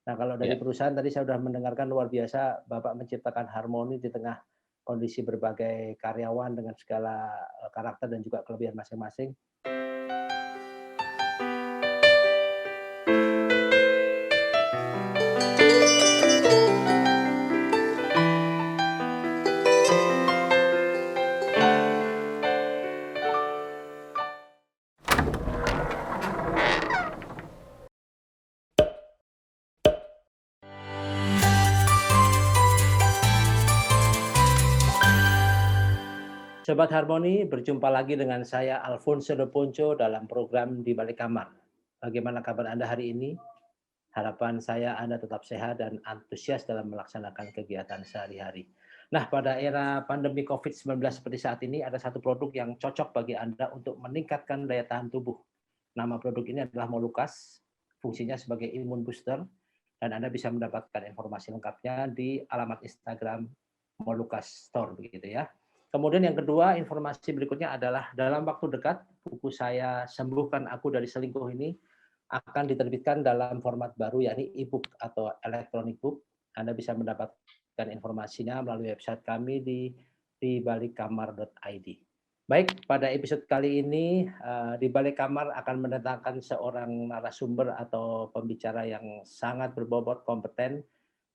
Nah, kalau dari Ya. perusahaan tadi saya sudah mendengarkan luar biasa Bapak menciptakan harmoni di tengah kondisi berbagai karyawan dengan segala karakter dan juga kelebihan masing-masing. Sobat Harmoni, berjumpa lagi dengan saya Alfonso de Ponco dalam program Di Balik Kamar. Bagaimana kabar Anda hari ini? Harapan saya Anda tetap sehat dan antusias dalam melaksanakan kegiatan sehari-hari. Nah, pada era pandemi COVID-19 seperti saat ini, ada satu produk yang cocok bagi Anda untuk meningkatkan daya tahan tubuh. Nama produk ini adalah Molucas, fungsinya sebagai imun booster, dan Anda bisa mendapatkan informasi lengkapnya di alamat Instagram Molucas Store, begitu ya. Kemudian yang kedua, informasi berikutnya adalah dalam waktu dekat, buku saya Sembuhkan Aku Dari Selingkuh ini akan diterbitkan dalam format baru, yakni e-book atau electronic book. Anda bisa mendapatkan informasinya melalui website kami di balikkamar.id. Baik, pada episode kali ini di Balik Kamar akan mendatangkan seorang narasumber atau pembicara yang sangat berbobot kompeten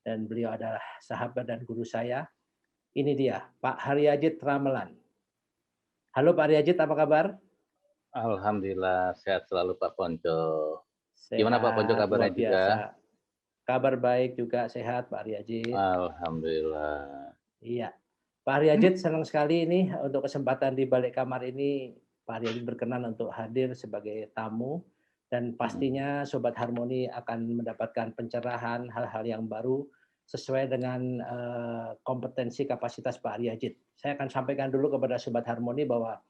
dan beliau adalah sahabat dan guru saya. Ini dia, Pak Haryadit Ramelan. Halo Pak Haryadit, apa kabar? Alhamdulillah sehat selalu Pak Ponco. Gimana Pak Ponco Sehat, luar kabarnya juga? biasa. Kabar baik juga, sehat Pak Haryadit. Alhamdulillah. Iya. Pak Haryadit senang sekali ini untuk kesempatan di Balik Kamar ini Pak Haryadit berkenan untuk hadir sebagai tamu dan pastinya Sobat Harmoni akan mendapatkan pencerahan hal-hal yang baru sesuai dengan kompetensi kapasitas Pak Haryadit. Saya akan sampaikan dulu kepada Sobat Harmoni bahwa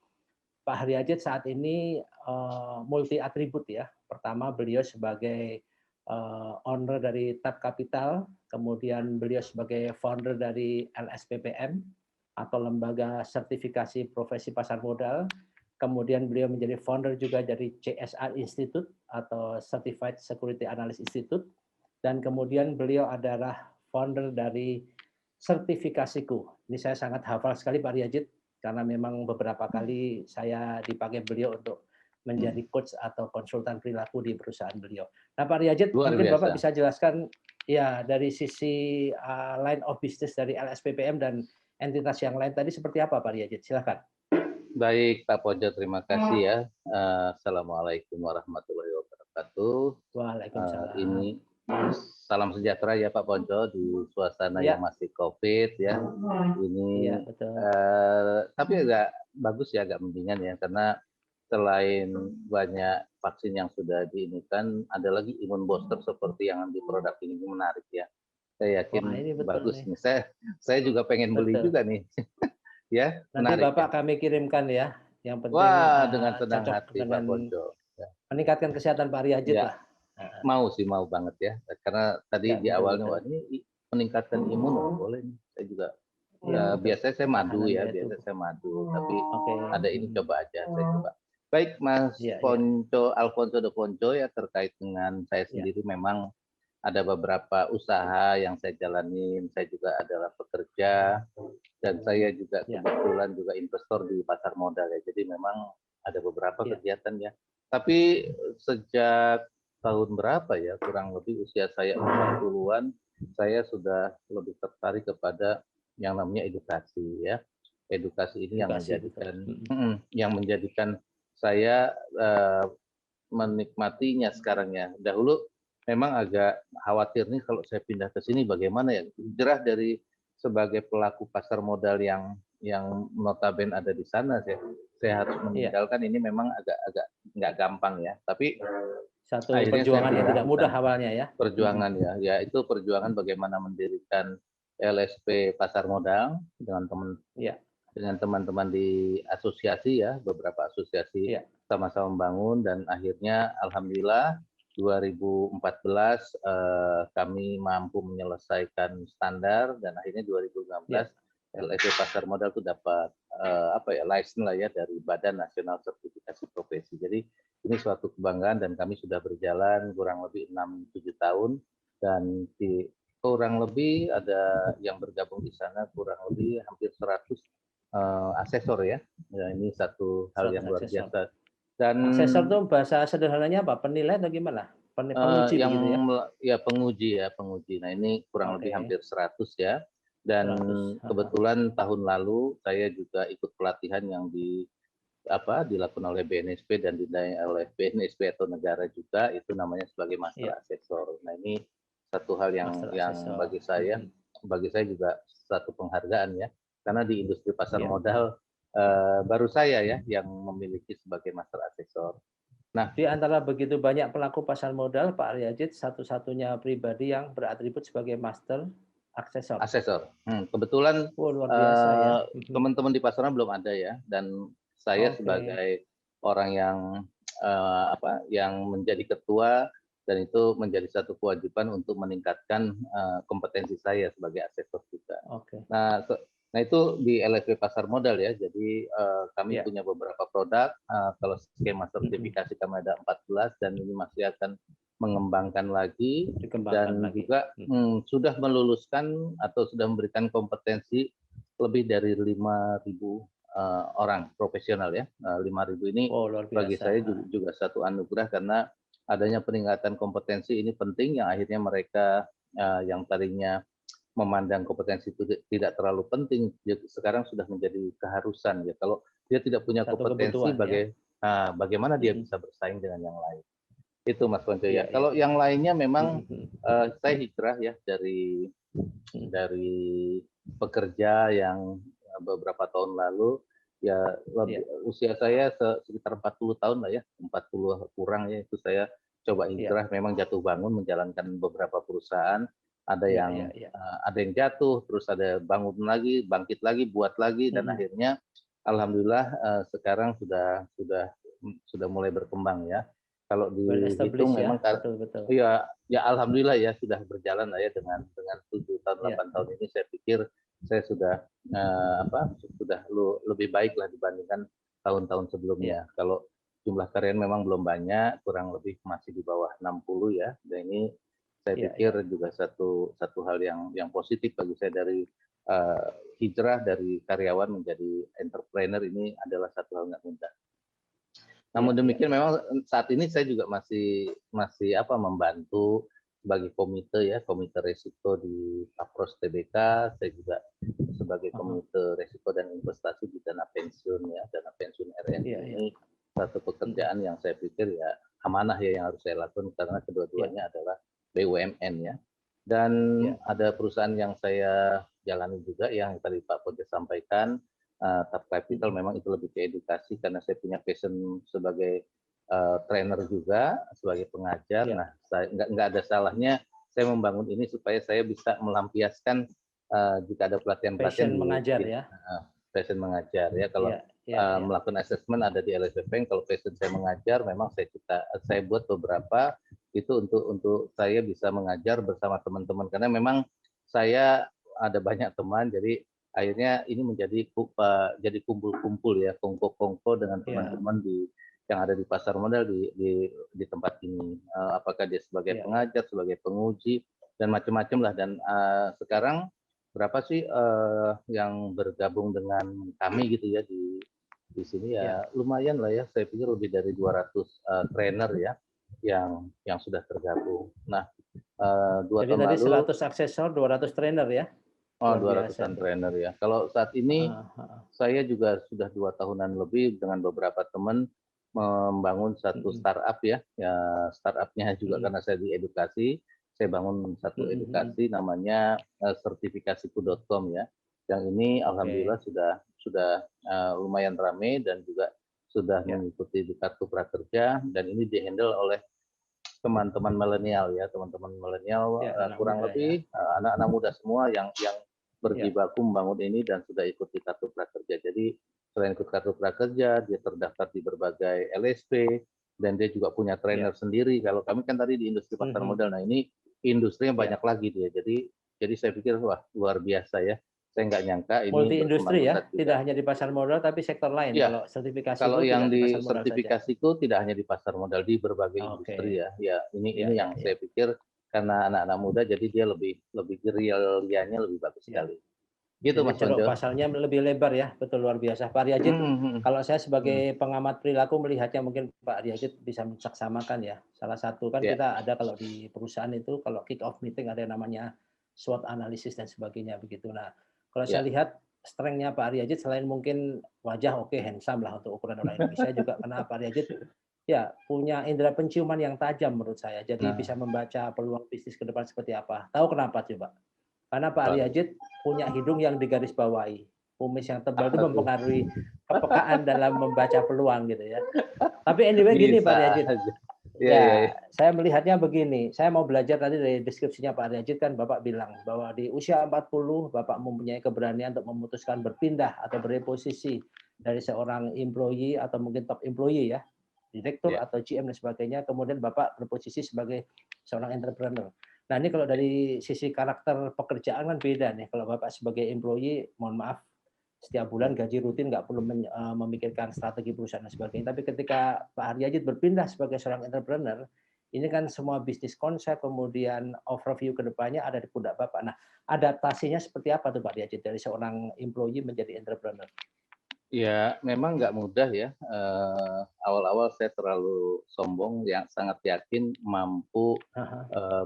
Pak Haryadit saat ini multi atribut ya. Pertama beliau sebagai owner dari Tab Capital, kemudian beliau sebagai founder dari LSPPM atau Lembaga Sertifikasi Profesi Pasar Modal. Kemudian beliau menjadi founder juga dari CSR Institute atau Certified Security Analyst Institute. Dan kemudian beliau adalah founder dari Sertifikasiku. Ini saya sangat hafal sekali Pak Haryadit karena memang beberapa kali saya dipakai beliau untuk menjadi coach atau konsultan perilaku di perusahaan beliau. Nah, Pak Haryadit, Luar mungkin Bapak biasa. bisa jelaskan ya dari sisi line of business dari LSPPM dan entitas yang lain tadi seperti apa Pak Haryadit? Silakan. Baik Pak Ponco, terima kasih ya. Assalamualaikum warahmatullahi wabarakatuh. Waalaikumsalam. Ini salam sejahtera ya Pak Ponco di suasana yang Iya, masih COVID ya. Ini iya betul. tapi agak bagus ya, agak mendingan ya, karena selain banyak vaksin yang sudah diinikan, ada lagi imun booster seperti yang di produk ini menarik ya. Saya Wah, yakin ini betul bagus nih. nih. Saya juga pengen beli Betul. juga nih. Ya, Nanti menarik ya. Bapak kami kirimkan ya. Yang penting Wah, dengan senang cocok hati Pak dengan Ponco. Ya, meningkatkan kesehatan Pak Haryadit ya, lah. Heeh. mau sih, mau banget ya. Karena tadi Ya, di betul awalnya, betul. wah ini meningkatkan imun, oh, boleh nih. Saya juga Iya betul. biasanya saya madu Pertahanan ya, daya biasanya tubuh. saya madu, tapi Oke. ada ini coba aja, saya coba. Baik, Mas Iya iya Ponco, Alfonso de Ponco ya, terkait dengan saya iya sendiri memang ada beberapa usaha yang saya jalanin. Saya juga adalah pekerja dan saya juga iya kebetulan juga investor di pasar modal ya. Jadi memang ada beberapa iya. kegiatan ya. Tapi sejak tahun berapa ya, kurang lebih usia saya 40-an, saya sudah lebih tertarik kepada yang namanya edukasi ya. Edukasi ini yang Edukasi betul. menjadikan yang menjadikan saya menikmatinya sekarang ya. Dahulu memang agak khawatir nih kalau saya pindah ke sini bagaimana ya. Hijrah dari sebagai pelaku pasar modal yang notabene ada di sana, saya harus Iya. meninggalkan ini memang agak-agak nggak gampang ya. Tapi Satu akhirnya saya perjuangan yang pindah tidak ke mudah sana. awalnya ya. Perjuangan ya, ya itu perjuangan bagaimana mendirikan LSP pasar modal Iya dengan teman-teman di asosiasi ya, beberapa asosiasi iya sama-sama membangun dan akhirnya alhamdulillah 2014 kami mampu menyelesaikan standar dan akhirnya 2015 iya. LSP pasar modal itu dapat apa ya, license lah ya dari Badan Nasional Sertifikasi Profesi. Jadi ini suatu kebanggaan dan kami sudah berjalan kurang lebih 6-7 tahun dan di kurang lebih ada yang bergabung di sana kurang lebih hampir 100 asesor ya. Ya, ini satu hal 100 yang luar asesor. biasa. Dan Asesor itu bahasa sederhananya apa? Penilai atau gimana? Penguji yang begitu ya? penguji ya, penguji. Nah, ini kurang lebih Oke, hampir 100 ya. Dan 100. kebetulan tahun lalu saya juga ikut pelatihan yang dilakukan oleh BNSP dan didanai oleh BNSP atau negara juga, itu namanya sebagai master Iya, assessor. Nah, ini satu hal master yang assessor. bagi saya juga satu penghargaan ya, karena di industri pasar Iya. modal baru saya ya yang memiliki sebagai master assessor. Nah, Di antara begitu banyak pelaku pasar modal, Pak Aryajid satu-satunya pribadi yang beratribut sebagai master assessor. asesor. Kebetulan Oh, luar biasa ya. teman-teman di pasaran belum ada ya, dan saya Oke. sebagai orang yang menjadi ketua dan itu menjadi satu kewajiban untuk meningkatkan kompetensi saya sebagai asesor juga. Oke. Nah, nah itu di LSP pasar modal ya. Jadi kami Ya. punya beberapa produk. Kalau skema sertifikasi kami ada 14 dan ini masih akan mengembangkan lagi Dikembangkan dan lagi. juga sudah meluluskan atau sudah memberikan kompetensi lebih dari 5.000 orang profesional ya. 5.000 ini Oh, luar bagi biasa. saya juga satu anugerah karena adanya peningkatan kompetensi ini penting yang akhirnya mereka yang tadinya memandang kompetensi itu tidak terlalu penting, sekarang sudah menjadi keharusan ya. Kalau dia tidak punya Satu kompetensi, kebutuhan ya. bagaimana dia bisa bersaing dengan yang lain? Itu Mas Ponco Iya, ya. iya, Kalau iya. yang lainnya memang saya hijrah ya dari pekerja yang beberapa tahun lalu ya usia saya sekitar 40 tahun lah ya, 40 kurang ya, itu saya coba Iya. hijrah, memang jatuh bangun menjalankan beberapa perusahaan, ada Iya, yang iya, iya. jatuh, terus ada bangun lagi, bangkit lagi, buat lagi, dan akhirnya alhamdulillah sekarang sudah mulai berkembang ya. Kalau Well dihitung established ya. memang Betul, betul. ya alhamdulillah ya sudah berjalan lah ya dengan 7 tahun Iya. 8 tahun ini saya pikir saya sudah lebih baik lah dibandingkan tahun-tahun sebelumnya. Iya. Kalau jumlah karyawan memang belum banyak, kurang lebih masih di bawah 60 ya. Dan ini saya Iya, pikir iya. juga satu hal yang positif bagi saya dari hijrah dari karyawan menjadi entrepreneur ini adalah satu hal nggak mudah. Iya, Namun iya, demikian iya. memang saat ini saya juga masih membantu sebagai komite resiko di Apros TBK, saya juga sebagai komite resiko dan investasi di dana pensiun ya, dana pensiun RNI Iya, iya. ini satu pekerjaan yang saya pikir ya amanah ya yang harus saya lakukan karena kedua-duanya adalah BUMN ya. Dan ada perusahaan yang saya jalani juga yang tadi Pak Poja sampaikan, Tap Capital memang itu lebih ke edukasi karena saya punya passion sebagai trainer juga, sebagai pengajar. Nah, nggak ada salahnya saya membangun ini supaya saya bisa melampiaskan jika ada pelatihan-pelatihan Passion mengajar ya. passion mengajar ya. Kalau melakukan assessment ada di LSPN, kalau passion saya mengajar, memang saya buat beberapa itu untuk saya bisa mengajar bersama teman-teman karena memang saya ada banyak teman, jadi akhirnya ini menjadi jadi kumpul-kumpul ya, kongko-kongko dengan teman-teman yang ada di pasar modal di tempat ini. Apakah dia sebagai pengajar, sebagai penguji, dan macam-macam lah. Dan sekarang berapa sih yang bergabung dengan kami gitu ya di sini ya lumayan lah ya. Saya pikir lebih dari 200 trainer ya yang sudah tergabung. Nah, 2 Jadi tahun tadi lalu 100 aksesor, 200 trainer ya. Luar 200-an biasa. trainer ya. Kalau saat ini saya juga sudah 2 tahunan lebih dengan beberapa teman membangun satu startup ya. Startupnya juga karena saya di edukasi, saya bangun satu edukasi namanya sertifikasiku.com ya. Yang ini alhamdulillah sudah lumayan ramai dan juga sudah mengikuti di kartu prakerja, dan ini dihandle oleh teman-teman milenial ya, teman-teman milenial kurang lebih anak-anak muda semua yang berjibaku membangun ini dan sudah ikut di kartu prakerja. Jadi selain ikut kartu prakerja, dia terdaftar di berbagai LSP dan dia juga punya trainer sendiri. Kalau kami kan tadi di industri pasar modal, nah ini industrinya banyak lagi dia. Jadi saya pikir wah luar biasa ya. Saya nggak nyangka ini Multi berkembang industri ya, pesat juga. tidak hanya di pasar modal tapi sektor lain. Ya, Kalau sertifikasi kalau itu yang tidak di pasar di modal saja. sertifikasiku tidak hanya di pasar modal, di berbagai industri ya. Ya, ini yang saya pikir karena anak-anak muda jadi dia lebih gerilyanya lebih bagus Ya. sekali. Gitu Jadi Mas ceruk Ponco. pasarnya lebih lebar ya, betul luar biasa. Pak Aryajid, Mhm, kalau saya mhm. sebagai pengamat perilaku melihatnya mungkin Pak Aryajid bisa mensaksamakan ya. Salah satu kan Ya, kita ada kalau di perusahaan itu kalau kick off meeting ada yang namanya SWOT analisis dan sebagainya begitu. Nah, kalau saya ya. lihat strength-nya Pak Aryajid selain mungkin wajah oke handsome lah untuk ukuran orang Indonesia juga karena Pak Aryajid ya punya indera penciuman yang tajam menurut saya. Jadi Nah, bisa membaca peluang bisnis ke depan seperti apa. Tahu kenapa coba? Karena Pak waduh, Aryajid punya hidung yang digarisbawahi. Kumis yang tebal itu apa tuh? mempengaruhi kepekaan dalam membaca peluang gitu ya. Tapi anyway gini Pak Bisa Aryajid, aja. Iya, iya, ya iya. saya melihatnya begini, saya mau belajar tadi dari deskripsinya Pak Aryajid kan Bapak bilang bahwa di usia 40 Bapak mempunyai keberanian untuk memutuskan berpindah atau bereposisi dari seorang employee atau mungkin top employee ya, direktur Iya. atau GM dan sebagainya, kemudian Bapak berposisi sebagai seorang entrepreneur. Nah ini kalau dari sisi karakter pekerjaan kan beda nih. Kalau Bapak sebagai employee, mohon maaf, setiap bulan gaji rutin nggak perlu memikirkan strategi perusahaan dan sebagainya. Tapi ketika Pak Aryajid berpindah sebagai seorang entrepreneur, ini kan semua bisnis konsep, kemudian overview ke depannya ada di pundak Bapak. Nah, adaptasinya seperti apa tuh Pak Aryajid dari seorang employee menjadi entrepreneur? Ya, memang nggak mudah ya. Awal-awal saya terlalu sombong, yang sangat yakin mampu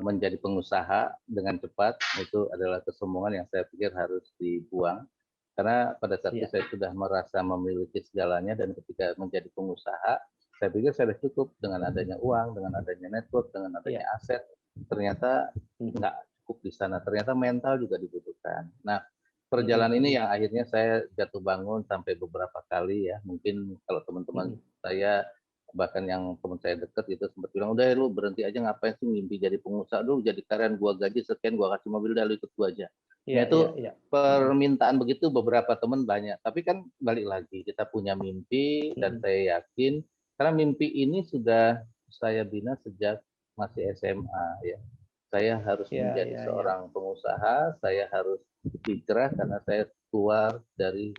menjadi pengusaha dengan cepat. Itu adalah kesombongan yang saya pikir harus dibuang. Karena pada saat itu Iya, saya sudah merasa memiliki segalanya dan ketika menjadi pengusaha, saya pikir saya sudah cukup dengan adanya uang, dengan adanya network, dengan adanya iya. aset. Ternyata Mhm, nggak cukup di sana. Ternyata mental juga dibutuhkan. Nah, mhm, perjalanan ini mhm, yang akhirnya saya jatuh bangun sampai beberapa kali ya. Mungkin kalau teman-teman mhm. saya bahkan yang teman saya dekat itu sempat bilang, udah lu berhenti aja, ngapain sih mimpi jadi pengusaha, lu jadi karyawan, gua gaji sekian, gua kasih mobil, dah lu ikut gua aja. Nah Iya, itu iya, iya. Mhm, permintaan begitu beberapa teman banyak, tapi kan balik lagi kita punya mimpi dan mhm. saya yakin karena mimpi ini sudah saya bina sejak masih SMA ya. Saya harus Iya, menjadi iya, iya. seorang pengusaha, saya harus hijrah karena saya keluar dari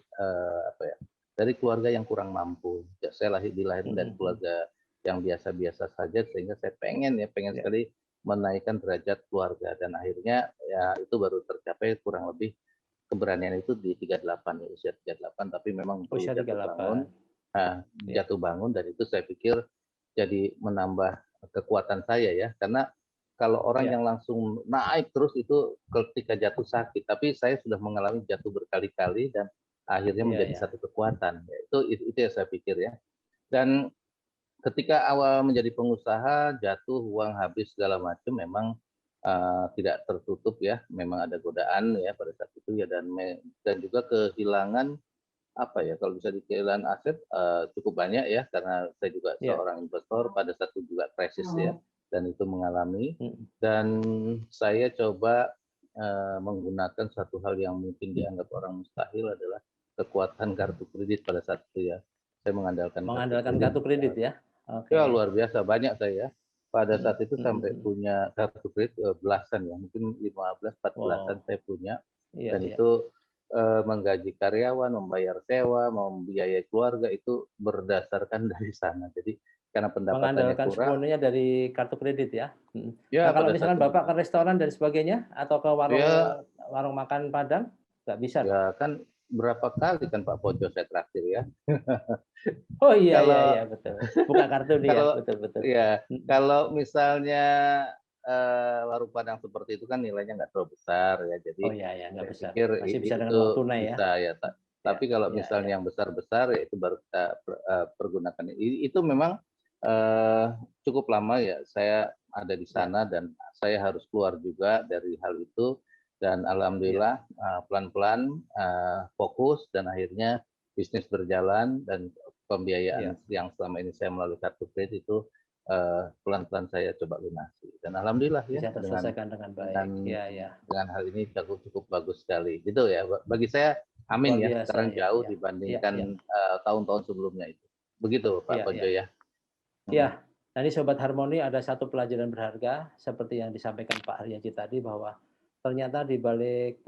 apa ya, dari keluarga yang kurang mampu. Ya, saya dilahirkan Mhm, dari mhm. keluarga yang biasa-biasa saja sehingga saya pengen Iya. sekali menaikkan derajat keluarga dan akhirnya ya itu baru tercapai kurang lebih keberanian itu di 38 ya, usia 38 tapi memang perlu Usia jatuh bangun. 38. Nah, Iya. jatuh bangun dan itu saya pikir jadi menambah kekuatan saya ya karena kalau orang Iya. yang langsung naik terus itu ketika jatuh sakit, tapi saya sudah mengalami jatuh berkali-kali dan akhirnya Iya, menjadi iya. satu kekuatan. Ya, itu yang saya pikir ya. Dan ketika awal menjadi pengusaha, jatuh, uang habis segala macam, memang tidak tertutup ya, memang ada godaan ya pada saat itu ya dan juga kehilangan apa ya kalau bisa kehilangan aset cukup banyak ya karena saya juga Iya. seorang investor pada saat itu juga krisis ya dan itu mengalami Mhm. dan saya coba menggunakan satu hal yang mungkin dianggap orang mustahil adalah kekuatan kartu kredit pada saat itu ya. Saya mengandalkan kartu Mengandalkan kredit. kartu kredit ya? Ya Oke. luar biasa banyak saya. Pada Mhm, saat itu mhm, sampai mhm. punya kartu kredit belasan ya, mungkin 15, 14-an Wow. saya punya Iya, dan iya. itu menggaji karyawan, membayar sewa, membiayai keluarga itu berdasarkan dari sana. Jadi karena pendapatannya Mengandalkan kurang, sepenuhnya dari kartu kredit ya? Mhm. Nah, ya kalau pada saat misalkan itu Bapak ke restoran dan sebagainya atau ke ya warung warung makan Padang, nggak bisa dong? ya kan berapa kali kan Pak Pojo saya traktir ya. Oh, iya, iya, Kalau iya, betul. Buka kartu dia, kalau betul, betul. ya Mhm. kalau misalnya warung Padang seperti itu kan nilainya nggak terlalu besar ya. Oh, Jadi iya, iya, nggak saya besar. pikir Masih bisa dengan itu uang tunai ya? bisa ya. Iya, Tapi kalau iya, iya. misalnya yang besar-besar ya itu baru kita pergunakan. Itu memang eh, cukup lama ya saya ada di Iya, sana dan saya harus keluar juga dari hal itu dan iya, alhamdulillah pelan-pelan fokus dan akhirnya bisnis berjalan dan pembiayaan iya. yang selama ini saya melalui kartu kredit itu pelan-pelan saya coba lunasi dan alhamdulillah ya Bisa dengan terselesaikan dengan baik. dengan Iya, iya. dengan hal ini cukup cukup bagus sekali gitu ya bagi saya Luar amin ya biasa sekarang ya, jauh ya. Iya, iya. dibandingkan tahun-tahun sebelumnya itu begitu Pak Iya, iya. Ponjo ya. Iya. Mm-mm. Tadi Sobat Harmoni ada satu pelajaran berharga seperti yang disampaikan Pak Haryaji tadi bahwa ternyata di balik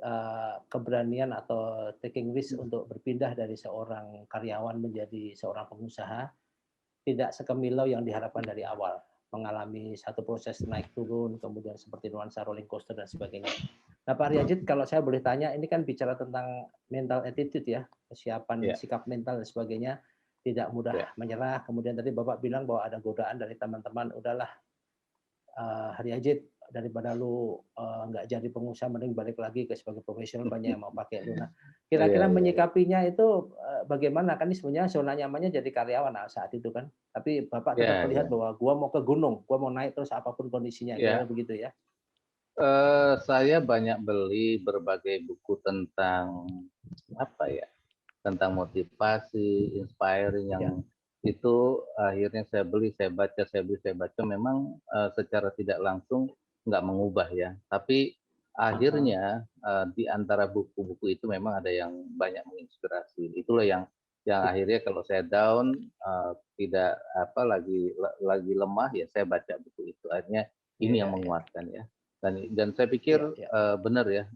keberanian atau taking risk untuk berpindah dari seorang karyawan menjadi seorang pengusaha tidak sekemilau yang diharapkan dari awal. mengalami satu proses naik turun, kemudian seperti nuansa rolling coaster dan sebagainya. Nah, Pak Aryajid, kalau saya boleh tanya, ini kan bicara tentang mental attitude ya, kesiapan Ya, sikap mental dan sebagainya, tidak mudah ya, menyerah. Kemudian tadi Bapak bilang bahwa ada godaan dari teman-teman, udahlah Aryajid, daripada lu nggak jadi pengusaha, mending balik lagi ke sebagai profesional, banyak yang mau pakai lu. Nah, iya, kira-kira iya, iya. menyikapinya itu bagaimana? Kan ini sebenarnya zona nyamannya jadi karyawan saat itu kan. Tapi Bapak tetap Iya, melihat iya. bahwa gua mau ke gunung, gua mau naik terus apapun kondisinya, kira-kira Ya, begitu ya. saya banyak beli berbagai buku tentang apa ya, tentang motivasi, inspiring yang Ya, itu akhirnya saya beli, saya baca, saya beli, saya baca. Memang secara tidak langsung nggak mengubah ya. Tapi akhirnya di antara buku-buku itu memang ada yang banyak menginspirasi. Itulah yang akhirnya kalau saya down, tidak apa lagi lemah ya saya baca buku itu. Akhirnya ini ya, yang ya, menguatkan ya. Dan saya pikir ya, ya, benar ya,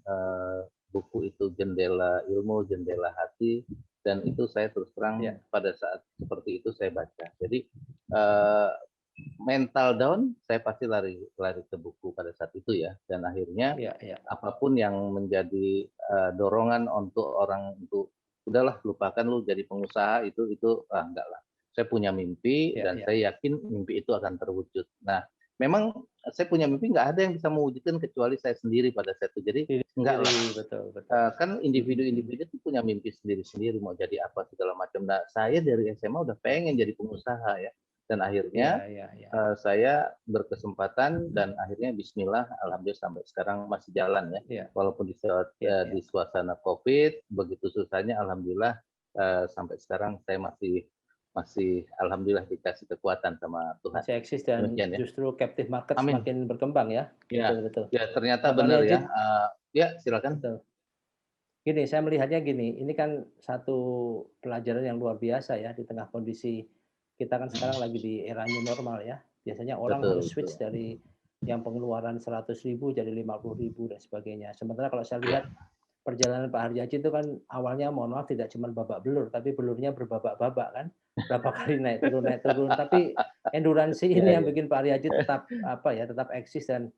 buku itu jendela ilmu, jendela hati, dan itu saya terus terang ya, pada saat seperti itu saya baca. Jadi eh, mental down saya pasti lari lari ke buku pada saat itu ya, dan akhirnya ya, ya, apapun yang menjadi dorongan untuk orang untuk udahlah lupakan lu jadi pengusaha itu enggak lah. Saya punya mimpi ya, dan ya. saya yakin mimpi itu akan terwujud. Nah, memang saya punya mimpi nggak ada yang bisa mewujudkan kecuali saya sendiri pada saat itu. Jadi Diri enggak sendiri, lah. betul, betul. Kan individu-individu itu punya mimpi sendiri-sendiri mau jadi apa segala macam. Nah, saya dari SMA udah pengen jadi pengusaha ya. Dan akhirnya Iya, iya, iya. saya berkesempatan dan akhirnya Bismillah, alhamdulillah sampai sekarang masih jalan ya. Iya, Walaupun iya, di iya. suasana COVID begitu susahnya, alhamdulillah sampai sekarang saya masih masih alhamdulillah dikasih kekuatan sama Tuhan. Masih eksis dan Demikian ya. justru captive market Amin. semakin berkembang ya. Ya, Betul, betul. ya ternyata Nah, Pak benar ya. Aryajid, Ya, silakan. betul. Gini, saya melihatnya gini, ini kan satu pelajaran yang luar biasa ya di tengah kondisi kita kan sekarang lagi di era new normal ya. Biasanya orang harus Betul, switch betul. dari yang pengeluaran 100.000 jadi 50.000 dan sebagainya. Sementara kalau saya Ya, lihat perjalanan Pak Haryaji itu kan awalnya mohon maaf tidak cuma babak belur, tapi belurnya berbabak-babak kan. Berapa kali naik turun naik turun. Tapi endurance ya, ini yang ya. bikin Pak Haryaji tetap apa ya, tetap eksis dan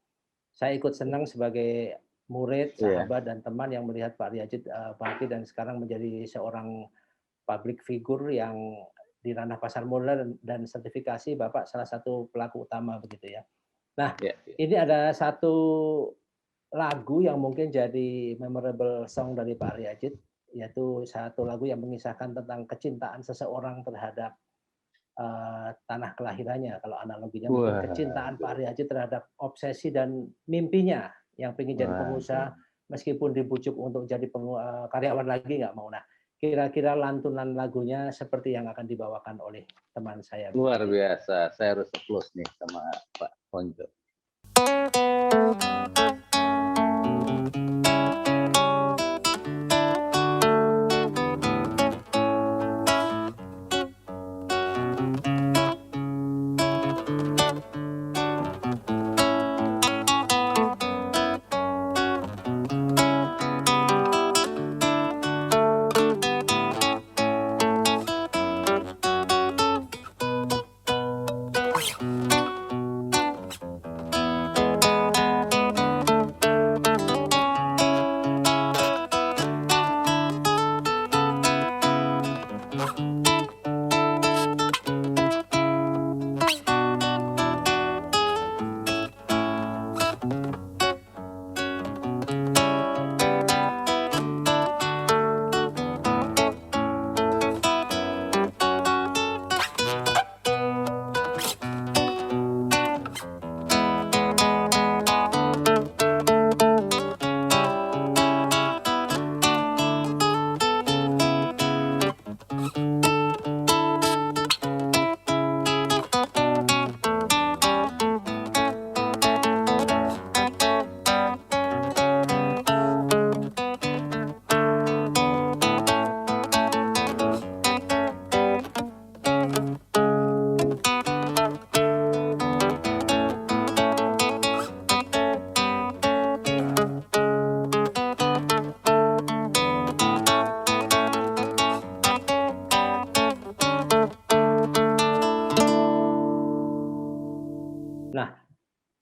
saya ikut senang sebagai murid, Iya. sahabat, dan teman yang melihat Pak Riyajid bangkit dan sekarang menjadi seorang public figure yang di ranah pasar modal dan sertifikasi Bapak salah satu pelaku utama begitu ya. Nah, Ya, ya. ini ada satu lagu yang mungkin jadi memorable song dari Pak Riyajid, yaitu satu lagu yang mengisahkan tentang kecintaan seseorang terhadap tanah kelahirannya. Kalau analoginya mungkin kecintaan Pak Waduh, Aryaji terhadap obsesi dan mimpinya yang pengen jadi waduh. pengusaha meskipun dibujuk untuk jadi karyawan lagi nggak mau. Nah, kira-kira lantunan lagunya seperti yang akan dibawakan oleh teman saya Luar berikut ini. biasa. Saya harus applause nih sama Pak Ponco.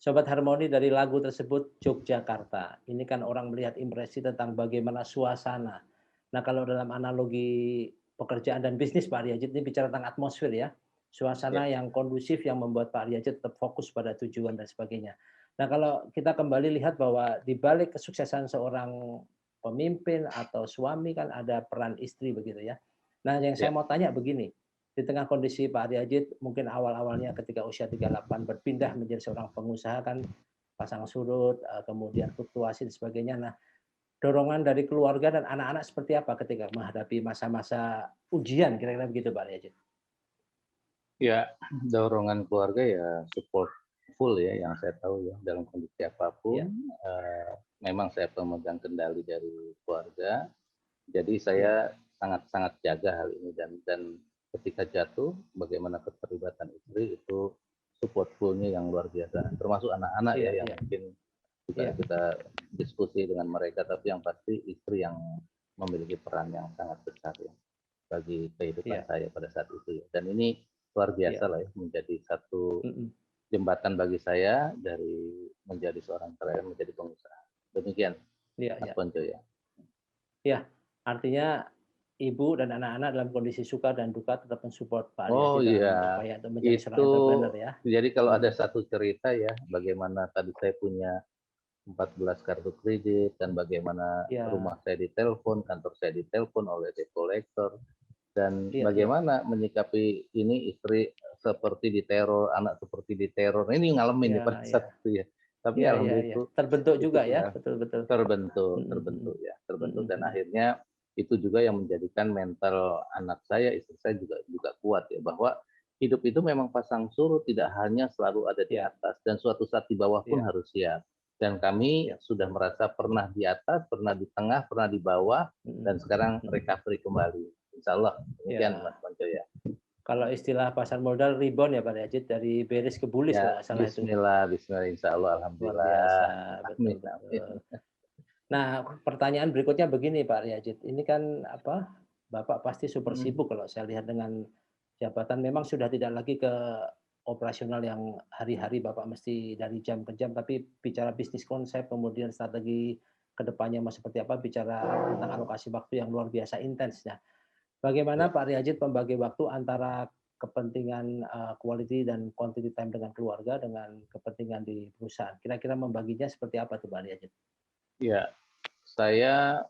Sobat Harmoni dari lagu tersebut Yogyakarta. Ini kan orang melihat impresi tentang bagaimana suasana. Nah, kalau dalam analogi pekerjaan dan bisnis Pak Aryajid ini bicara tentang atmosfer ya. Ya. Suasana yang kondusif yang membuat Pak Aryajid tetap fokus pada tujuan dan sebagainya. Nah, kalau kita kembali lihat bahwa di balik kesuksesan seorang pemimpin atau suami kan ada peran istri begitu ya. Nah, yang saya Ya. mau tanya begini, di tengah kondisi Pak Aryajid mungkin awal-awalnya ketika usia 38 berpindah menjadi seorang pengusaha kan pasang surut, kemudian fluktuasi dan sebagainya. Nah, dorongan dari keluarga dan anak-anak seperti apa ketika menghadapi masa-masa ujian kira-kira begitu Pak Aryajid? Ya, dorongan keluarga ya support full ya yang saya tahu ya dalam kondisi apapun. Ya, Memang saya pemegang kendali dari keluarga. Jadi ya, saya sangat-sangat jaga hal ini dan ketika jatuh bagaimana keterlibatan istri itu support full-nya yang luar biasa. Termasuk anak-anak iya, ya yang iya, mungkin juga iya, kita diskusi dengan mereka, tapi yang pasti istri yang memiliki peran yang sangat besar ya bagi kehidupan iya, saya pada saat itu ya. Dan ini luar biasa iya, lah ya menjadi satu mhm, jembatan bagi saya dari menjadi seorang karyawan menjadi pengusaha. Demikian iya, Mas iya, Ponco ya. iya. Artinya ibu dan anak-anak dalam kondisi suka dan duka tetap mensupport Pak Oh Aryajid dalam iya, upaya untuk menjadi seorang itu entrepreneur ya? jadi kalau ada Mhm, satu cerita ya, bagaimana tadi saya punya 14 kartu kredit dan bagaimana iya, rumah saya ditelepon, kantor saya ditelepon oleh debt collector, dan iya, iya. bagaimana menyikapi ini istri seperti diteror, anak seperti diteror. Ini ngalamin nih Iya, pada iya. saat itu ya. Tapi Iya, iya, iya. alhamdulillah Terbentuk itu juga ya, sudah betul, betul. terbentuk, Mhm, mhm. terbentuk ya, terbentuk Mhm, dan mhm. akhirnya itu juga yang menjadikan mental anak saya, istri saya juga kuat ya bahwa hidup itu memang pasang surut, tidak hanya selalu ada di Iya, atas dan suatu saat di bawah pun iya, harus siap. Dan kami iya. sudah merasa pernah di atas, pernah di tengah, pernah di bawah, Mhm, dan sekarang mhm. recovery kembali. Insya Allah demikian Mas Ya, Manco ya. kalau istilah pasar modal rebound ya Pak Yajid, dari bearish ke bullish Ya, kalau nggak salah itu. Bismillah, Bismillah, Insya Allah, Luar Alhamdulillah. biasa, betul, Amin, amin. betul. Nah, pertanyaan berikutnya begini Pak Yajid, ini kan apa, Bapak pasti super Hmm. sibuk kalau saya lihat dengan jabatan memang sudah tidak lagi ke operasional yang hari-hari Bapak mesti dari jam ke jam, tapi bicara bisnis konsep, kemudian strategi ke depannya mau seperti apa, bicara tentang alokasi waktu yang luar biasa intens. Nah, bagaimana Ya, Pak Riyajid membagi waktu antara kepentingan, quality dan quantity time dengan keluarga, dengan kepentingan di perusahaan? Kira-kira membaginya seperti apa tuh Pak Riyajid? ya, saya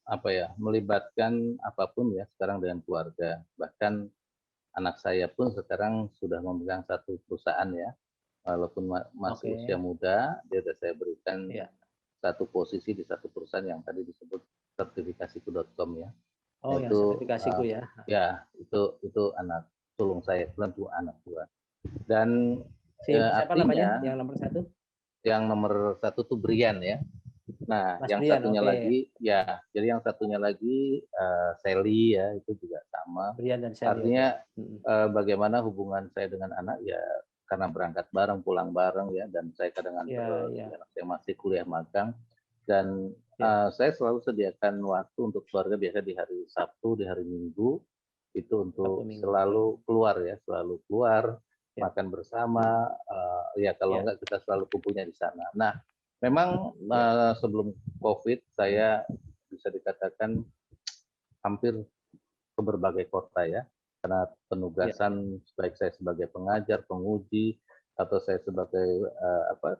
apa ya melibatkan apapun ya sekarang dengan keluarga. Bahkan anak saya pun sekarang sudah memegang satu perusahaan ya. Walaupun masih usia Oke, muda, dia sudah saya berikan iya. satu posisi di satu perusahaan yang tadi disebut sertifikasiku.com ya. Nah Oh yang itu sertifikasiku ya? ya itu anak sulung saya, kebetulan itu anak dua. Dan Siapa namanya artinya yang nomor satu? yang nomor satu tuh Brian ya. Nah, Mas yang Brian, satunya oke. lagi ya, jadi yang satunya lagi Sally ya, itu juga sama. Brian dan Sally, oke. Artinya Mhm. bagaimana hubungan saya dengan anak ya karena berangkat bareng, pulang bareng ya, dan saya kadang Iya, iya, anak saya masih kuliah magang dan iya. saya selalu sediakan waktu untuk keluarga biasa di hari Sabtu, di hari Minggu itu Sabtu untuk Minggu, oke. selalu keluar ya, selalu keluar Iya, makan bersama. Ya kalau iya, enggak kita selalu kumpulnya di sana. Nah, memang iya, sebelum COVID saya bisa dikatakan hampir ke berbagai kota ya, karena iya, iya, penugasan baik saya sebagai pengajar, penguji, atau saya sebagai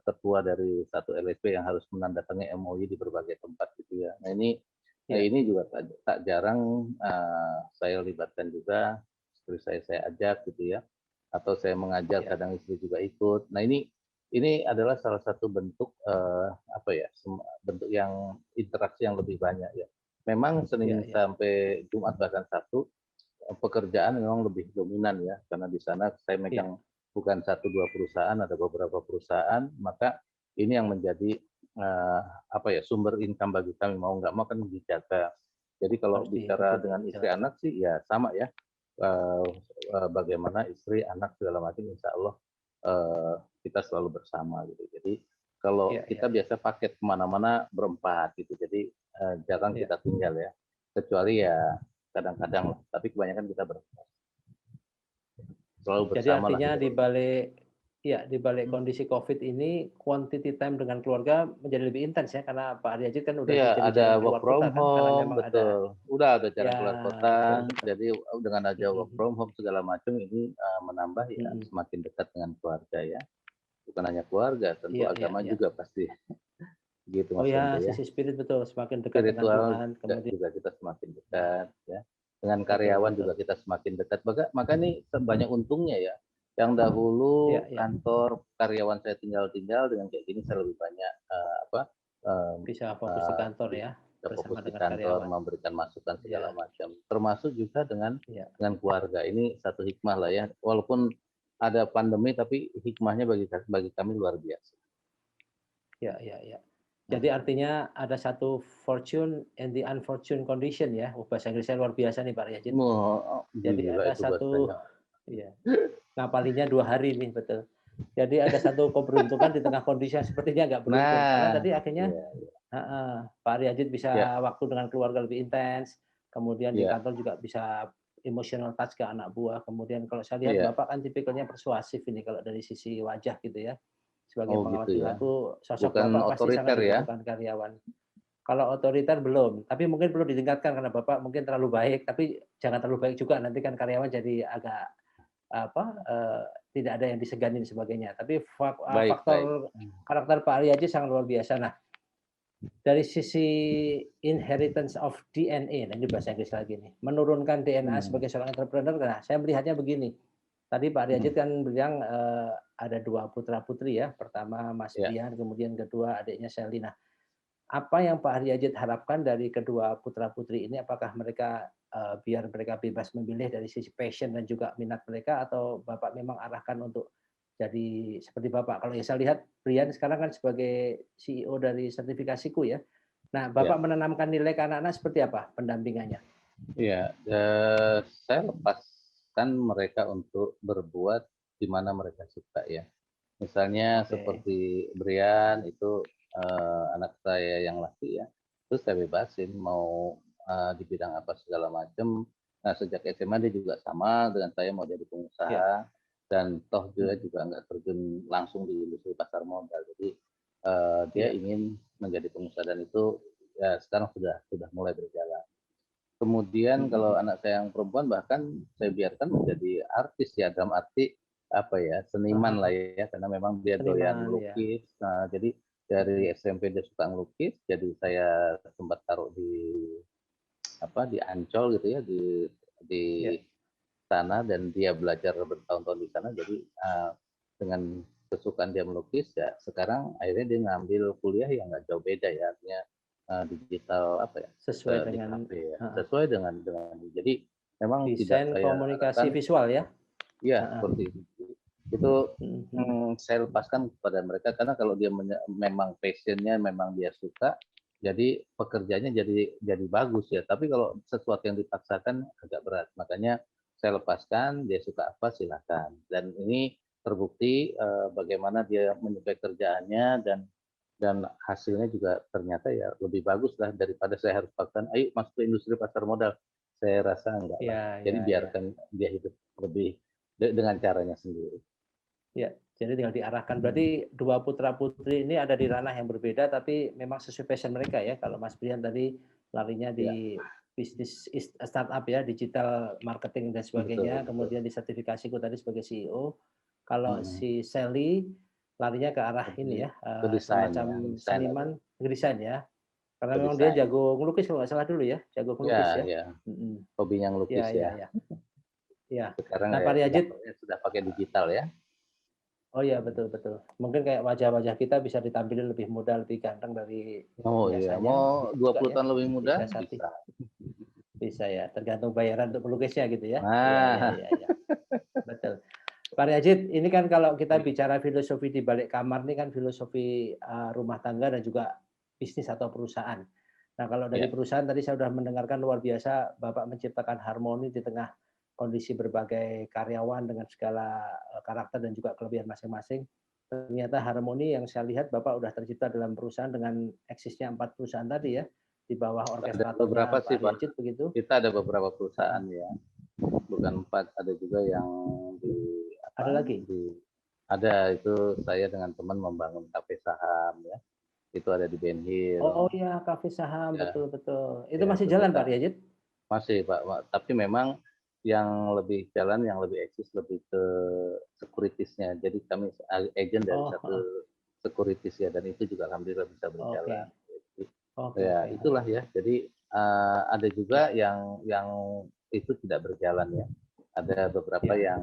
ketua dari satu LSP yang harus menandatangani MOU di berbagai tempat gitu ya. Nah iya, ini juga tak jarang saya libatkan juga istri saya ajak gitu ya, atau saya mengajar iya, kadang istri juga ikut. Nah ini adalah salah satu bentuk bentuk yang interaksi yang lebih banyak ya. Memang iya, Senin iya, sampai Jumat bahkan Sabtu pekerjaan memang lebih dominan ya karena di sana saya iya, megang bukan satu dua perusahaan, ada beberapa perusahaan, maka ini yang menjadi eh, sumber income bagi kami mau nggak mau kan dijaga. Jadi kalau pasti, bicara betul, dengan betul, istri jelas. anak sih ya sama ya. Bagaimana istri anak segala macam insya Allah eh, kita selalu bersama gitu. Jadi kalau Iya, iya, kita iya, biasa paket kemana-mana berempat gitu, jadi jarang iya. kita tinggal ya. Kecuali ya kadang-kadang tapi kebanyakan kita selalu Jadi bersama lah artinya kita di berdua. balik Iya, di balik kondisi COVID ini, quantity time dengan keluarga menjadi lebih intens ya, karena Pak Aryajid kan udah Iya, jadi ada jarang work keluar from kota kan, karena home, memang ada betul. Udah ada jarang ya, keluar betul kota, betul. jadi dengan ada work Mhm, from home segala macam ini menambah ya mhm. semakin dekat dengan keluarga ya. Bukan hanya keluarga, tentu Iya iya agama iya. juga pasti gitu Oh Mas ya, Bento ya. sisi spirit betul, semakin dekat dengan Spiritual Tuhan, kemudian juga kita semakin ya, dekat ya. Dengan betul karyawan betul. juga kita semakin dekat. Maka nih banyak untungnya ya. Yang Iya dahulu iya, kantor karyawan saya tinggal-tinggal dengan kayak gini saya lebih banyak eh, bisa fokus di kantor ya, bisa bersama fokus di dengan kantor, karyawan. memberikan masukan segala Iya macam. Termasuk juga iya dengan keluarga. Ini satu hikmah lah ya. Walaupun ada pandemi tapi hikmahnya bagi kami luar biasa. iya iya iya. Jadi Hmm. artinya ada satu fortune and the unfortunate condition ya. Oh, bahasa Inggrisnya luar biasa nih Pak Aryajid. Wah, Jadi gila ada itu satu bahasanya. iya, ngapalinya 2 hari nih, betul. Jadi ada satu keberuntungan di tengah kondisi yang sepertinya nggak beruntung, karena Nah, tadi akhirnya iya, heeh, Pak Aryajid iya, bisa waktu dengan keluarga lebih intens, kemudian di iya, kantor juga bisa emotional touch ke anak buah, kemudian kalau saya lihat iya. Bapak kan tipikalnya persuasif ini kalau dari sisi wajah gitu ya. Sebagai Oh pengamat gitu ya. perilaku, sosok Bukan Bapak pasti sangat otoriter ya. dibutuhkan karyawan. Kalau otoriter belum, tapi mungkin perlu ditingkatkan karena Bapak mungkin terlalu baik, tapi jangan terlalu baik juga, nanti kan karyawan jadi agak apa, tidak ada yang disegani dan sebagainya. Tapi Baik, baik. faktor karakter Pak Ari aja sangat luar biasa. Nah, dari sisi inheritance of DNA, nah ini bahasa Inggris lagi nih, menurunkan DNA Hmm, sebagai seorang entrepreneur, nah saya melihatnya begini, tadi Pak Ari hmm, Ajit kan bilang, ada 2 putra-putri ya, pertama Mas ya, Brian, kemudian kedua adiknya Shelly. Nah, apa yang Pak Haryadit harapkan dari kedua putra-putri ini? Apakah mereka, biar mereka bebas memilih dari sisi passion dan juga minat mereka, atau Bapak memang arahkan untuk jadi seperti Bapak? Kalau yang saya lihat Brian sekarang kan sebagai CEO dari Sertifikasiku ya. Nah, ya, Bapak menanamkan nilai ke anak-anak seperti apa pendampingannya? ya. Saya lepaskan mereka untuk berbuat di mana mereka suka ya. Misalnya Oke, seperti Brian itu anak saya yang laki ya, terus saya bebasin mau di bidang apa segala macam. Nah sejak SMA dia juga sama dengan saya mau jadi ya, pengusaha dan toh dia mhm, juga nggak terjun langsung di industri pasar modal. Jadi dia iya, ingin menjadi pengusaha dan itu ya sekarang sudah mulai berjalan. Kemudian mhm kalau mhm, anak saya yang perempuan bahkan saya biarkan menjadi artis ya dalam arti apa ya seniman lah ah, ya karena memang dia doyan seniman ya, melukis. Nah, jadi dari mhm, SMP dia suka ngelukis, jadi saya sempat taruh di apa di Ancol gitu ya di ya. sana dan dia belajar bertahun-tahun di sana. Jadi dengan kesukaan dia melukis ya sekarang akhirnya dia ngambil kuliah yang nggak jauh beda ya artinya digital apa ya Sesuai di dengan kafe ya heeh, sesuai dengan jadi memang tidak desain saya komunikasi arahkan visual ya? ya Heeh, seperti itu mhm mhm. saya lepaskan kepada mereka karena kalau dia memang passionnya memang dia suka jadi pekerjaannya jadi bagus ya tapi kalau sesuatu yang dipaksakan agak berat makanya saya lepaskan dia suka apa silakan dan ini terbukti bagaimana dia menyukai kerjaannya dan hasilnya juga ternyata ya lebih bagus lah daripada saya harus paksakan ayo masuk ke industri pasar modal saya rasa enggak lah Iya jadi iya iya. biarkan dia hidup lebih dengan caranya sendiri. Iya, jadi tinggal diarahkan. Berarti 2 putra-putri ini ada di ranah yang berbeda, tapi memang sesuai passion mereka ya. Kalau Mas Brian tadi larinya Ya, di bisnis startup ya, digital marketing dan betul sebagainya, betul. kemudian di sertifikasiku tadi sebagai CEO. Kalau Mhm. si Sally larinya ke arah Lebih ini ya, ke desain ya, semacam desainer ya, seniman desain ya. Karena ke memang dia desain. jago ngelukis kalau nggak salah dulu ya, jago Ya, ngelukis ya? ya, Mhm. hobinya Iya ngelukis iya ya. iya. Iya. Sekarang Nah, ya Pak Riyajid, sudah pakai digital ya. oh iya, betul betul. Mungkin kayak wajah-wajah kita bisa ditampilkan lebih muda, lebih ganteng dari Oh iya, biasanya, mau bisa dua juga puluh ya, tahun lebih muda disiasati. bisa. Bisa ya, tergantung bayaran untuk pelukisnya gitu ya. Iya iya Nah, iya iya, betul. Pak Riyajid, ini kan kalau kita bicara filosofi di balik kamar ini kan filosofi, rumah tangga dan juga bisnis atau perusahaan. Nah, kalau dari ya, perusahaan tadi saya sudah mendengarkan luar biasa Bapak menciptakan harmoni di tengah kondisi berbagai karyawan dengan segala, karakter dan juga kelebihan masing-masing. Ternyata harmoni yang saya lihat Bapak sudah tercipta dalam perusahaan dengan eksisnya 4 perusahaan tadi ya, di bawah ada beberapa orkestratornya sih Pak Pak. Riyajid begitu? Kita ada beberapa perusahaan Heeh. ya, bukan 4, ada juga yang di Ada apa, lagi? di Ada, itu saya dengan teman membangun kafe saham ya. Itu ada di Ben Hill. Oh ya, kafe saham, Ya, betul betul. Itu ya masih itu jalan kita Pak Riyajid? masih Pak, tapi memang yang lebih jalan, yang lebih eksis lebih ke securities-nya. Jadi kami agent dari Oh, heeh. satu securities ya, dan itu juga alhamdulillah bisa Oke. berjalan. Jadi, Oke ya oke, itulah heeh. ya. Jadi ada Ya juga yang itu tidak berjalan ya. Ada beberapa ya.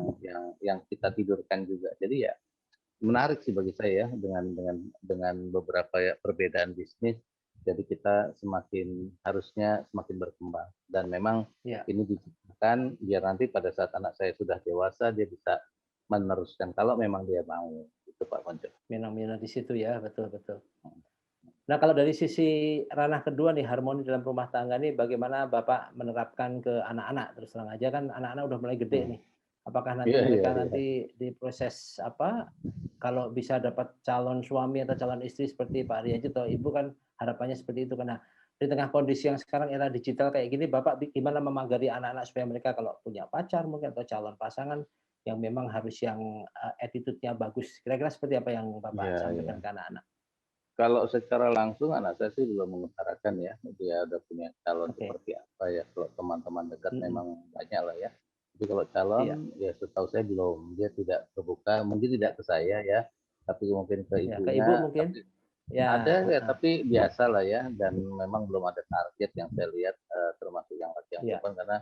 yang kita tidurkan juga. Jadi ya menarik sih bagi saya ya, dengan beberapa ya perbedaan bisnis. Jadi kita harusnya semakin berkembang, dan memang Ya, ini diciptakan biar nanti pada saat anak saya sudah dewasa dia bisa meneruskan kalau memang dia mau, itu Pak Konco. minat-minat di situ ya, betul betul. Nah, kalau dari sisi ranah kedua nih, harmoni dalam rumah tangga nih, bagaimana Bapak menerapkan ke anak-anak? Terus terang aja kan anak-anak udah mulai gede Hmm. nih. Apakah nanti Iya iya mereka iya. nanti di proses apa, kalau bisa dapat calon suami atau calon istri seperti Pak Aryaji atau Ibu kan harapannya seperti itu. Karena di tengah kondisi yang sekarang era digital kayak gini, Bapak gimana memagari anak-anak supaya mereka kalau punya pacar mungkin atau calon pasangan yang memang harus yang attitude-nya bagus. Kira-kira seperti apa yang Bapak Iya iya. sampaikan ke anak-anak? Kalau secara langsung anak saya sih belum mengutarakan ya, dia udah punya calon Oke. seperti apa ya. Kalau teman-teman dekat Mhm. memang banyak lah ya. Tapi kalau calon Iya. ya setahu saya belum, dia tidak terbuka, mungkin tidak Ya. ke saya ya, tapi mungkin ke Ya, ke Ibu ibunya. mungkin? Tapi Ya, ada ya, heeh, tapi biasa lah ya, dan memang belum ada target yang saya lihat, termasuk yang laki yang iya, perempuan, karena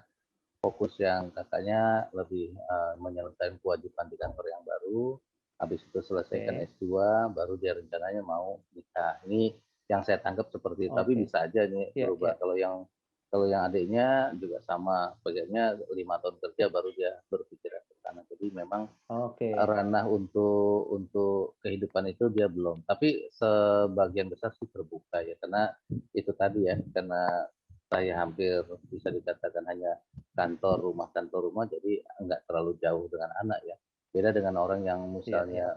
fokus yang kakaknya lebih menyelesaikan kewajiban di kantor yang baru, habis itu selesaikan oke S2, baru dia rencananya mau nikah. Ini yang saya tangkap seperti itu, tapi oke, bisa aja nih iya iya, berubah. Kalau yang adiknya juga sama, bagiannya 5 tahun kerja baru dia berpikiran ke sana. Jadi memang oke, ranah untuk kehidupan itu dia belum. Tapi sebagian besar sih terbuka ya, karena itu tadi ya, karena saya hampir bisa dikatakan hanya kantor rumah, jadi nggak terlalu jauh dengan anak ya. Beda dengan orang yang iya iya, misalnya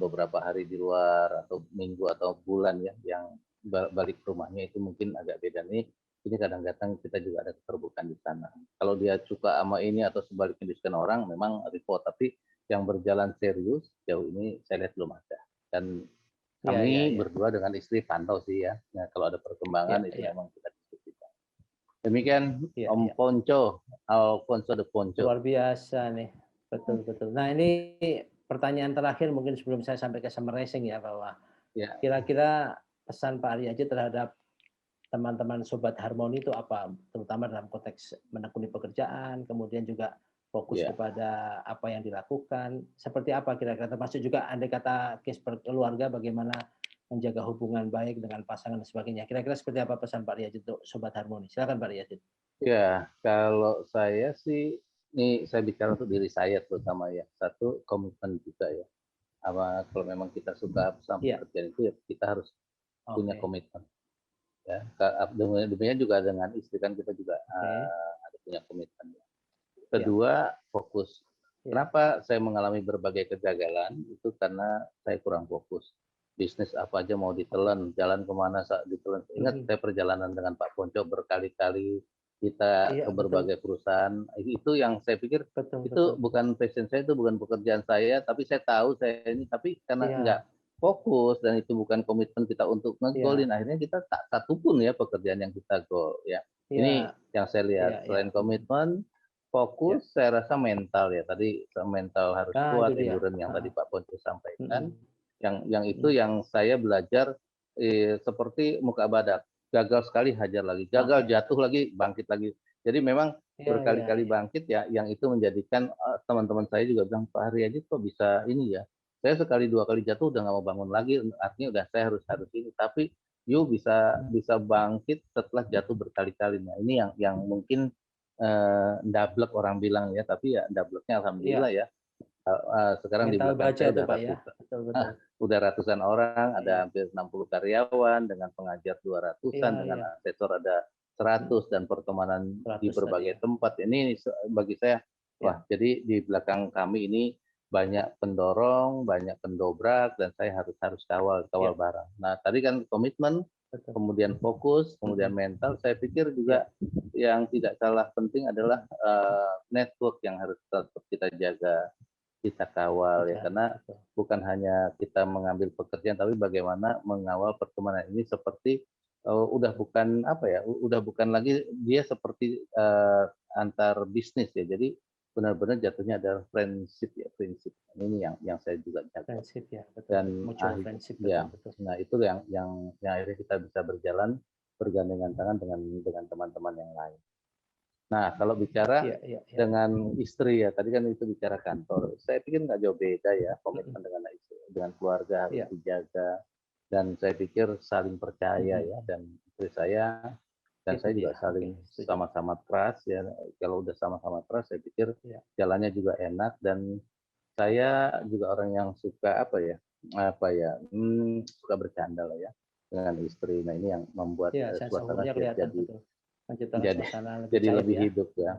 beberapa hari di luar atau minggu atau bulan ya, yang balik ke rumahnya itu mungkin agak beda nih. Ini kadang-kadang kita juga ada keterbukaan di sana. Kalau dia suka sama ini atau sebaliknya disukai orang, memang report. Tapi yang berjalan serius jauh ini saya lihat belum ada. Dan iya iya kami iya, berdua dengan istri pantau sih ya. Nah, kalau ada iya perkembangan itu iya, memang kita diskusikan. Demikian iya Om iya, Ponco, Alfonso de Ponco. luar biasa nih, betul betul. Nah ini pertanyaan terakhir mungkin sebelum saya sampai ke summarizing ya, bahwa Ya, kira-kira pesan Pak Aryaji terhadap teman-teman sobat harmoni itu apa? Terutama dalam konteks menekuni pekerjaan, kemudian juga fokus ya. kepada apa yang dilakukan. Seperti apa kira-kira? Termasuk juga andai kata case keluarga bagaimana menjaga hubungan baik dengan pasangan dan sebagainya. Kira-kira seperti apa pesan Pak Riyadit untuk sobat harmoni? Silakan Pak Riyadit. Ya, kalau saya sih, ini saya bicara untuk diri saya terutama ya. Satu, komitmen juga ya. Apa, kalau memang kita suka sama Iya, pekerjaan itu ya kita harus punya oke, komitmen. Ya, demikian juga dengan istri kan kita juga oke, ada punya komitmen. iya, Kedua, fokus. iya, Kenapa saya mengalami berbagai kegagalan? Itu karena saya kurang fokus. Bisnis apa aja mau oke. ditelan, jalan kemana saat ditelan. Ingat Mhm. saya perjalanan dengan Pak Ponco berkali-kali, kita Iya, ke betul, berbagai perusahaan. Itu yang saya pikir betul itu betul. bukan passion saya, itu bukan pekerjaan saya, tapi saya tahu saya ini, tapi karena nggak Iya, fokus dan itu bukan komitmen kita untuk ngegolin, iya, akhirnya kita tak satupun ya pekerjaan yang kita goal ya. Ini iya, yang saya lihat. iya iya, Selain mhm, komitmen, iya. fokus, saya rasa mental ya. Tadi mental harus Nah itu kuat, dia, endurance yang heeh, tadi Pak Ponco sampaikan. mhm Yang itu mhm, yang saya belajar seperti muka badak. Gagal sekali hajar lagi, gagal oke. jatuh lagi bangkit lagi. Jadi memang Iya iya berkali-kali iya, bangkit ya, yang itu menjadikan teman-teman saya juga bilang, Pak Hari aja kok bisa ini ya. Saya sekali dua kali jatuh udah nggak mau bangun lagi, artinya udah saya harus harus ini. Tapi you bisa bisa bangkit setelah jatuh berkali-kali. Nah ini yang mungkin ndablek orang bilang ya, tapi ya ndableknya alhamdulillah iya. ya. Sekarang di Mental belakang baja saya itu udah Pak ya? ratusan, Betul betul. udah ratusan orang, ada Iya hampir 60 karyawan, dengan pengajar iya 200-an, dengan iya, asesor ada mhm, 100, dan pertemanan di 100 tadi berbagai ya? tempat. Ini bagi saya, wah Iya jadi di belakang kami ini banyak pendorong, banyak pendobrak, dan saya harus harus kawal kawal iya, barang. Nah tadi kan komitmen, betul, kemudian fokus, kemudian mhm, mental. Saya pikir juga iya yang tidak kalah penting adalah network yang harus tetap kita jaga. kita kawal ya, Betul, karena betul. bukan hanya kita mengambil pekerjaan, tapi bagaimana mengawal pertemanan ini seperti udah bukan apa ya, udah bukan lagi dia seperti antar bisnis ya. Jadi benar-benar jatuhnya adalah friendship ya, prinsip. Ini yang saya juga jaga. Friendship ya, betul. Dan Mutual friendship, ya, betul, betul. nah itu yang akhirnya kita bisa berjalan bergandengan tangan dengan teman-teman yang lain. Nah, kalau bicara Iya, iya, iya. dengan istri ya, tadi kan itu bicara kantor. Saya pikir nggak jauh beda ya, komitmen dengan istri, dengan keluarga harus Iya. dijaga. Dan saya pikir saling percaya ya, dan istri saya dan Itu saya juga dia, saling oke, setuju. sama-sama trust ya. Kalau udah sama-sama trust, saya pikir Iya. jalannya juga enak, dan saya juga orang yang suka suka bercanda lah ya dengan istri. Nah, ini yang membuat Iya, sense of suasana humor-nya kelihatan, jadi betul. Menciptakan jadi suasana lebih jadi cair lebih ya. hidup ya,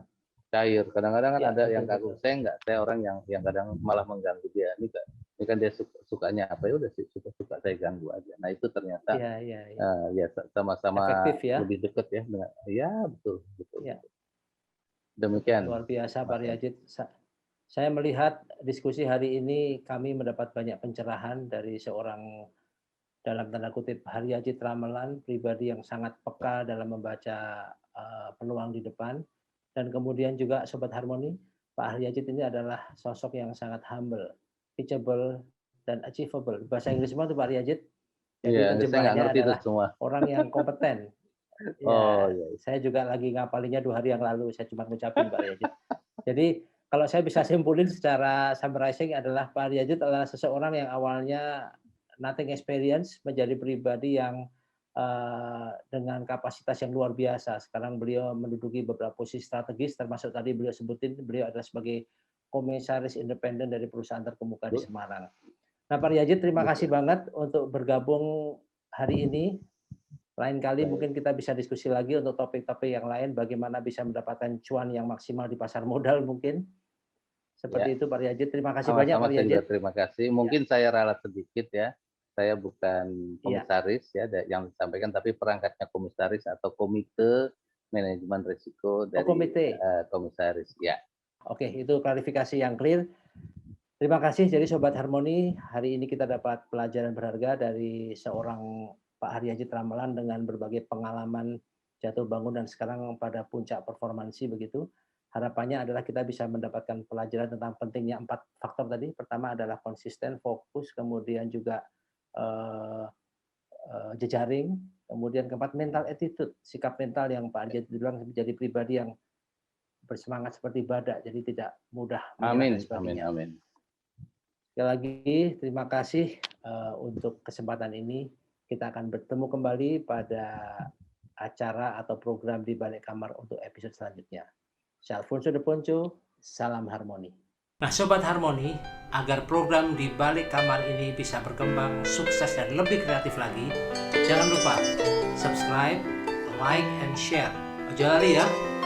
cair. Kadang-kadang kan Iya, ada yang betul, kagum, betul. saya enggak, saya orang yang kadang malah mengganggu dia. Ini kan dia sukanya apa, ya udah sih, suka saya ganggu aja. Nah, itu ternyata Iya, iya, iya. ya sama-sama Efektif ya. lebih dekat ya dengan, ya betul betul. Iya. Demikian Luar biasa Pak Mas Hen. Riyajid. Saya melihat diskusi hari ini kami mendapat banyak pencerahan dari seorang, dalam tanda kutip, Haryajid Ramelan, pribadi yang sangat peka dalam membaca peluang di depan. Dan kemudian juga Sobat Harmoni, Pak Haryajid ini adalah sosok yang sangat humble, teachable, dan achievable. Bahasa Inggris semua itu Pak Haryajid. Jadi Iya, saya nggak terjemahannya ngerti itu adalah semua. orang yang kompeten. Oh Ya, iya. saya juga lagi ngapalinya 2 hari yang lalu, saya cuma ngucapin Pak Haryajid. Jadi kalau saya bisa simpulin secara summarizing adalah Pak Haryajid adalah seseorang yang awalnya nothing experience menjadi pribadi yang dengan kapasitas yang luar biasa. Sekarang beliau menduduki beberapa posisi strategis, termasuk tadi beliau sebutin beliau adalah sebagai komisaris independen dari perusahaan terkemuka di Semarang. Nah, Pak Haryajid, terima kasih banget untuk bergabung hari ini. Lain kali mungkin kita bisa diskusi lagi untuk topik-topik yang lain, bagaimana bisa mendapatkan cuan yang maksimal di pasar modal mungkin. Seperti itu Pak Haryajid. Terima kasih banyak Pak Sama-sama, saya juga Haryajid. terima kasih. Mungkin saya ralat sedikit ya. Saya bukan Iya. komisaris ya yang disampaikan, tapi perangkatnya komisaris atau komite manajemen risiko dari komite. Komisaris ya. Oke, itu klarifikasi yang clear. Terima kasih. Jadi Sobat Harmoni, hari ini kita dapat pelajaran berharga dari seorang Pak Haryajid Ramelan dengan berbagai pengalaman jatuh bangun dan sekarang pada puncak performansi begitu. Harapannya adalah kita bisa mendapatkan pelajaran tentang pentingnya 4 faktor tadi. Pertama adalah konsisten, fokus, kemudian juga jejaring, kemudian keempat mental attitude, sikap mental yang Pak Haryajid bilang menjadi pribadi yang bersemangat seperti badak, jadi tidak mudah menyerah dan sebagainya. Amin. Sekali lagi terima kasih untuk kesempatan ini. Kita akan bertemu kembali pada acara atau program di Balik Kamar untuk episode selanjutnya. Saya Alfonso De Ponco, salam harmoni. Nah, Sobat Harmoni, agar program di Balik Kamar ini bisa berkembang, sukses, dan lebih kreatif lagi, jangan lupa subscribe, like, and share. Ojo lali ya.